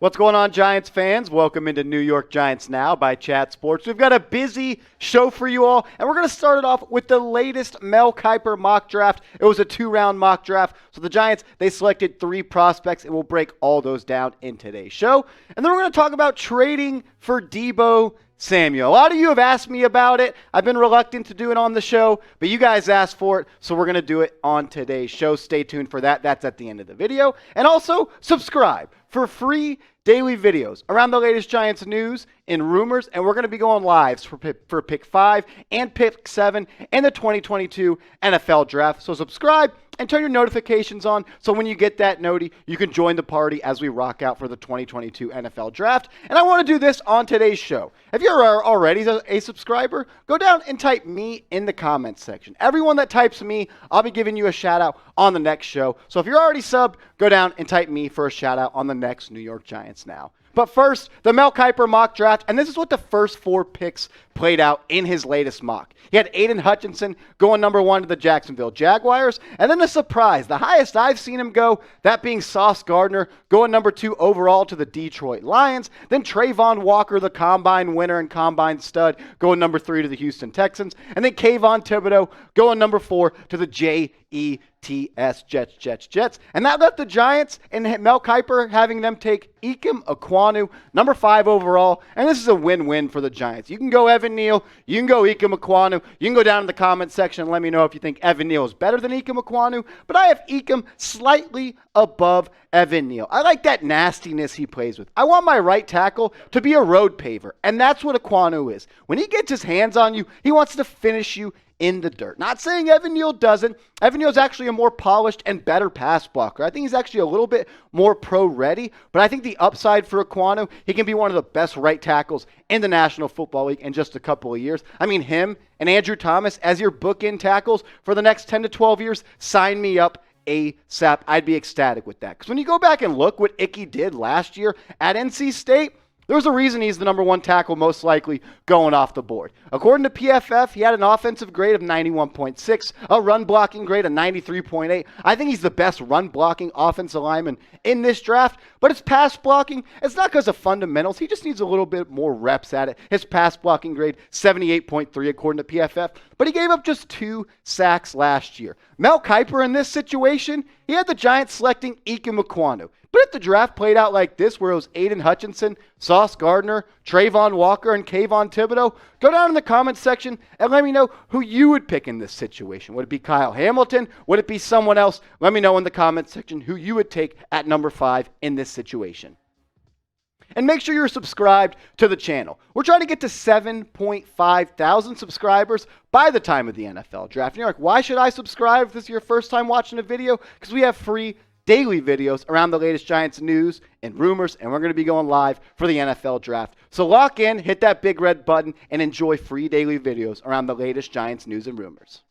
What's going on, Giants fans? Welcome into New York Giants Now by Chat Sports. We've got a busy show for you all, and we're going to start it off with the latest Mel Kiper Mock Draft. It was a 2-round mock draft, so the Giants, they selected 3 prospects, and we'll break all those down in today's show. And then we're going to talk about trading for Deebo Samuel. A lot of you have asked me about it. I've been reluctant to do it on the show, but you guys asked for it, so we're going to do it on today's show. Stay tuned for that. That's at the end of the video. And also, subscribe for free daily videos around the latest Giants news and rumors, and we're going to be going live for Pick 5 and Pick 7 in the 2022 NFL Draft. So subscribe and turn your notifications on so when you get that noti, you can join the party as we rock out for the 2022 NFL Draft. And I want to do this on today's show. If you're already a subscriber, go down and type me in the comments section. Everyone that types me, I'll be giving you a shout out on the next show. So if you're already subbed, go down and type me for a shout out on the next New York Giants Now. But first, the Mel Kiper Mock Draft, and this is what the first 4 picks played out in his latest mock. He had Aiden Hutchinson going number 1 to the Jacksonville Jaguars, and then a surprise, the highest I've seen him go, that being Sauce Gardner, going number 2 overall to the Detroit Lions. Then Travon Walker, the Combine winner and Combine stud, going number 3 to the Houston Texans. And then Kayvon Thibodeau going number 4 to the Jets. And that left the Giants and Mel Kiper having them take Ikem Ekwonu, number 5 overall. And this is a win-win for the Giants. You can go Evan Neal, you can go Ikem Ekwonu. You can go down in the comment section and let me know if you think Evan Neal is better than Ikem Ekwonu. But I have Ikem slightly above Evan Neal. I like that nastiness he plays with. I want my right tackle to be a road paver, and that's what Ekwonu is. When he gets his hands on you, he wants to finish you in the dirt. Not saying Evan Neal doesn't. Evan Neal's actually a more polished and better pass blocker. I think he's actually a little bit more pro-ready, but I think the upside for Ekwonu, he can be one of the best right tackles in the National Football League in just a couple of years. I mean, him and Andrew Thomas as your bookend tackles for the next 10 to 12 years, sign me up ASAP. I'd be ecstatic with that. Because when you go back and look what Icky did last year at NC State, there's a reason he's the number 1 tackle most likely going off the board. According to PFF, he had an offensive grade of 91.6, a run blocking grade of 93.8. I think he's the best run blocking offensive lineman in this draft, but his pass blocking, it's not because of fundamentals. He just needs a little bit more reps at it. His pass blocking grade, 78.3 according to PFF, but he gave up just 2 sacks last year. Mel Kiper in this situation, he had the Giants selecting Ikem Ekwonu. But if the draft played out like this, where it was Aiden Hutchinson, Sauce Gardner, Travon Walker, and Kayvon Thibodeau, go down in the comments section and let me know who you would pick in this situation. Would it be Kyle Hamilton? Would it be someone else? Let me know in the comments section who you would take at number 5 in this situation. And make sure you're subscribed to the channel. We're trying to get to 7.5 thousand subscribers by the time of the NFL Draft. And you're like, why should I subscribe if this is your first time watching a video? Because we have free daily videos around the latest Giants news and rumors, and we're going to be going live for the NFL Draft. So lock in, hit that big red button, and enjoy free daily videos around the latest Giants news and rumors.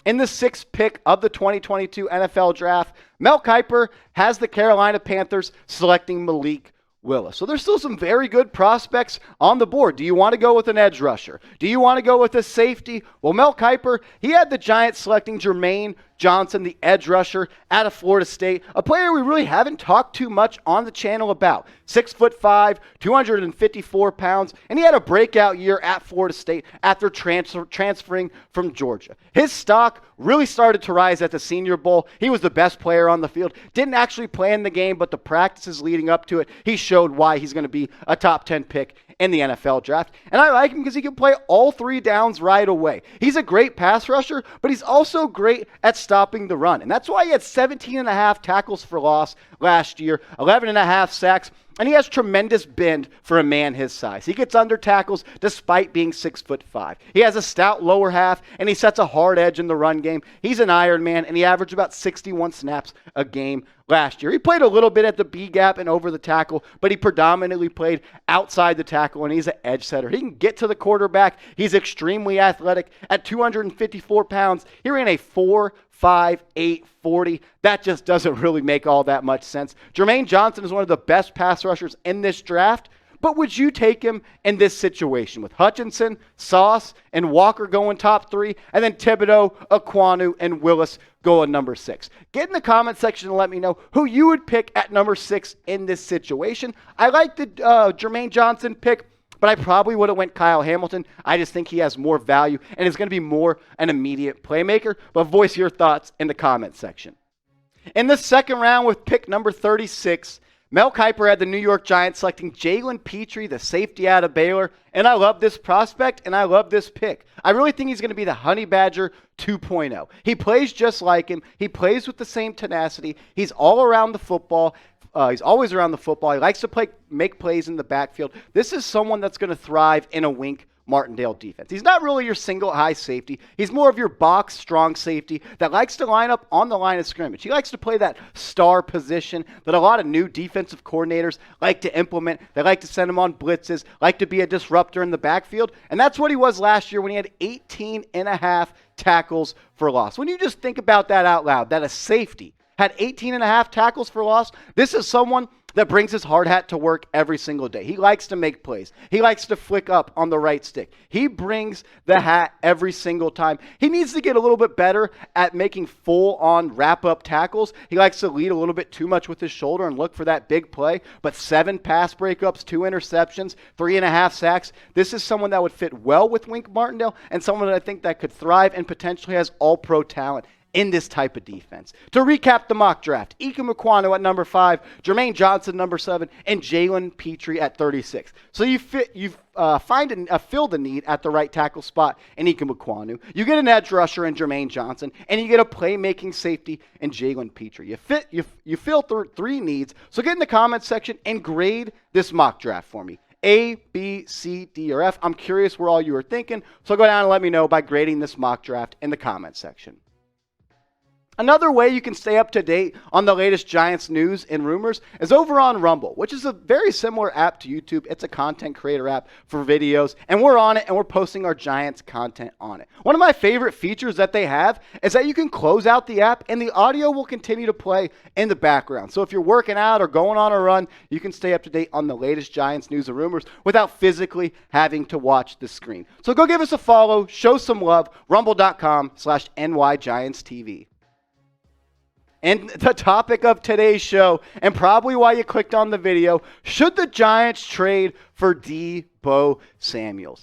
In the 6th pick of the 2022 NFL Draft, Mel Kiper has the Carolina Panthers selecting Malik Willis. So there's still some very good prospects on the board. Do you want to go with an edge rusher? Do you want to go with a safety? Well, Mel Kiper, he had the Giants selecting Jermaine Johnson, the edge rusher out of Florida State, a player we really haven't talked too much on the channel about. 6'5", 254 pounds, and he had a breakout year at Florida State after transferring from Georgia. His stock really started to rise at the Senior Bowl. He was the best player on the field. Didn't actually play in the game, but the practices leading up to it, he showed why he's going to be a top 10 pick in the NFL Draft. And I like him because he can play all 3 downs right away. He's a great pass rusher, but he's also great at stopping the run. And that's why he had 17.5 tackles for loss last year, 11.5 sacks, and he has tremendous bend for a man his size. He gets under tackles despite being 6'5". He has a stout lower half, and he sets a hard edge in the run game. He's an Iron Man, and he averaged about 61 snaps a game last year. He played a little bit at the B gap and over the tackle, but he predominantly played outside the tackle, and he's an edge setter. He can get to the quarterback. He's extremely athletic. At 254 pounds, he ran a 4.58 40. That just doesn't really make all that much sense. Jermaine Johnson is one of the best pass rushers in this draft, but would you take him in this situation with Hutchinson, Sauce, and Walker going top 3, and then Thibodeau, Ekwonu, and Willis going number 6? Get in the comment section and let me know who you would pick at number 6 in this situation. I like the Jermaine Johnson pick, but I probably would have went Kyle Hamilton. I just think he has more value and is going to be more an immediate playmaker. But voice your thoughts in the comment section. In the second round with pick number 36, Mel Kiper had the New York Giants selecting Jalen Pitre, the safety out of Baylor. And I love this prospect, and I love this pick. I really think he's going to be the Honey Badger 2.0. He plays just like him. He plays with the same tenacity. He's all around the football. He's always around the football. He likes to make plays in the backfield. This is someone that's going to thrive in a Wink Martindale defense. He's not really your single high safety. He's more of your box strong safety that likes to line up on the line of scrimmage. He likes to play that star position that a lot of new defensive coordinators like to implement. They like to send him on blitzes, like to be a disruptor in the backfield. And that's what he was last year when he had 18.5 tackles for loss. When you just think about that out loud, that a safety had 18.5 tackles for loss, this is someone that brings his hard hat to work every single day. He likes to make plays. He likes to flick up on the right stick. He brings the hat every single time. He needs to get a little bit better at making full-on wrap-up tackles. He likes to lead a little bit too much with his shoulder and look for that big play. But 7 pass breakups, 2 interceptions, 3.5 sacks. This is someone that would fit well with Wink Martindale and someone that I think that could thrive and potentially has all-pro talent in this type of defense. To recap the mock draft, Ikem Ekwonu at number 5, Jermaine Johnson number 7, and Jalen Pitre at 36. So you fill the need at the right tackle spot in Ikem Ekwonu. You get an edge rusher in Jermaine Johnson, and you get a playmaking safety in Jalen Pitre. You fill 3 needs. So get in the comments section and grade this mock draft for me. A, B, C, D, or F. I'm curious where all you are thinking. So go down and let me know by grading this mock draft in the comments section. Another way you can stay up to date on the latest Giants news and rumors is over on Rumble, which is a very similar app to YouTube. It's a content creator app for videos, and we're on it, and we're posting our Giants content on it. One of my favorite features that they have is that you can close out the app, and the audio will continue to play in the background. So if you're working out or going on a run, you can stay up to date on the latest Giants news and rumors without physically having to watch the screen. So go give us a follow, show some love, rumble.com/NYGiantsTV. And the topic of today's show, and probably why you clicked on the video, should the Giants trade for Deebo Samuel?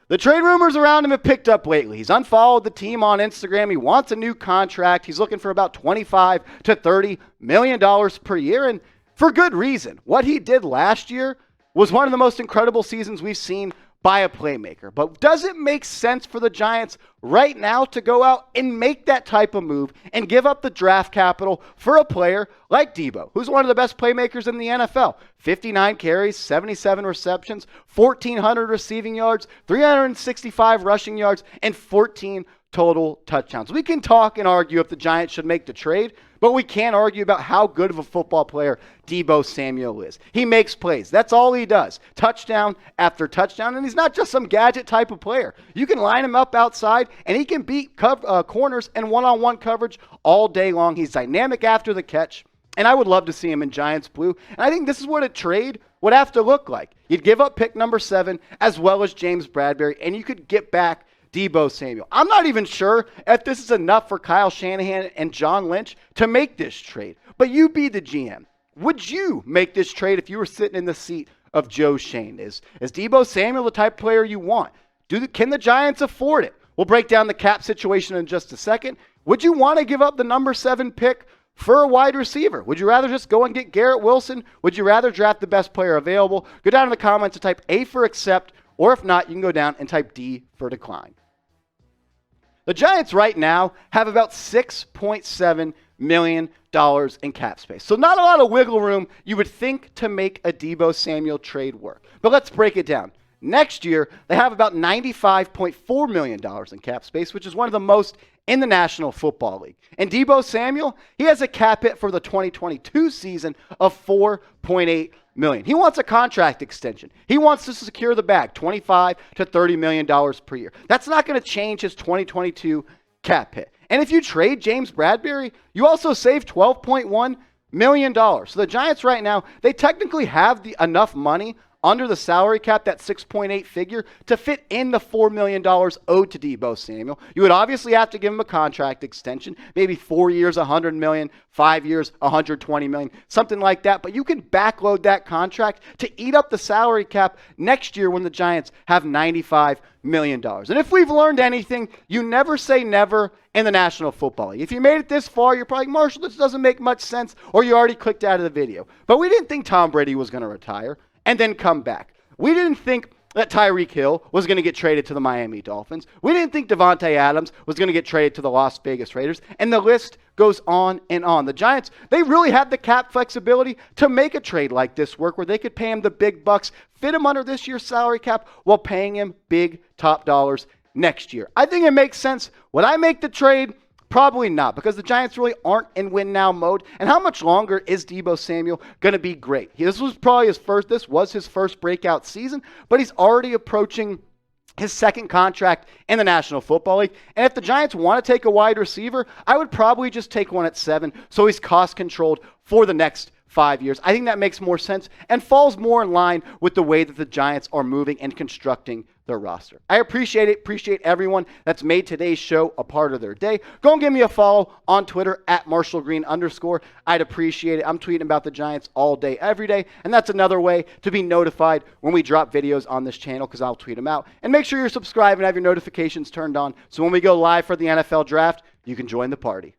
The trade rumors around him have picked up lately. He's unfollowed the team on Instagram. He wants a new contract. He's looking for about $25 to $30 million per year, and for good reason. What he did last year was one of the most incredible seasons we've seen by a playmaker. But does it make sense for the Giants right now to go out and make that type of move and give up the draft capital for a player like Deebo, who's one of the best playmakers in the NFL? 59 carries, 77 receptions, 1,400 receiving yards, 365 rushing yards, and 14 total touchdowns. We can talk and argue if the Giants should make the trade, but we can't argue about how good of a football player Deebo Samuel is. He makes plays. That's all he does. Touchdown after touchdown. And he's not just some gadget type of player. You can line him up outside, and he can beat corners and one-on-one coverage all day long. He's dynamic after the catch, and I would love to see him in Giants blue. And I think this is what a trade would have to look like. You'd give up pick number 7 as well as James Bradberry, and you could get back Deebo Samuel. I'm not even sure if this is enough for Kyle Shanahan and John Lynch to make this trade. But you be the GM. Would you make this trade if you were sitting in the seat of Joe Schoen? Is Deebo Samuel the type of player you want? Can the Giants afford it? We'll break down the cap situation in just a second. Would you want to give up the number 7 pick for a wide receiver? Would you rather just go and get Garrett Wilson? Would you rather draft the best player available? Go down in the comments and type A for accept, or if not, you can go down and type D for decline. The Giants right now have about $6.7 million in cap space. So not a lot of wiggle room you would think to make a Deebo Samuel trade work. But let's break it down. Next year, they have about $95.4 million in cap space, which is one of the most in the National Football League. And Deebo Samuel, he has a cap hit for the 2022 season of $4.8 million. He wants a contract extension. He wants to secure the bag, $25 to $30 million per year. That's not going to change his 2022 cap hit. And if you trade James Bradberry, you also save $12.1 million. So the Giants right now, they technically have enough money under the salary cap, that 6.8 figure, to fit in the $4 million owed to Deebo Samuel. You would obviously have to give him a contract extension, maybe 4 years, $100 million, 5 years, $120 million, something like that. But you can backload that contract to eat up the salary cap next year when the Giants have $95 million. And if we've learned anything, you never say never in the National Football League. If you made it this far, you're probably, Marshall, this doesn't make much sense, or you already clicked out of the video. But we didn't think Tom Brady was going to retire and then come back. We didn't think that Tyreek Hill was going to get traded to the Miami Dolphins. We didn't think Devontae Adams was going to get traded to the Las Vegas Raiders. And the list goes on and on. The Giants, they really had the cap flexibility to make a trade like this work where they could pay him the big bucks, fit him under this year's salary cap while paying him big top dollars next year. I think it makes sense. Would I make the trade? Probably not, because the Giants really aren't in win now mode. And how much longer is Deebo Samuel going to be great? This was his first breakout season, but he's already approaching his second contract in the National Football League. And if the Giants want to take a wide receiver, I would probably just take one at 7, so he's cost controlled for the next 5 years. I think that makes more sense and falls more in line with the way that the Giants are moving and constructing their roster. I appreciate everyone that's made today's show a part of their day. Go and give me a follow on Twitter at @MarshallGreen_. I'd appreciate it. I'm tweeting about the Giants all day, every day, and that's another way to be notified when we drop videos on this channel, because I'll tweet them out. And make sure you're subscribed and have your notifications turned on, so when we go live for the NFL Draft, you can join the party.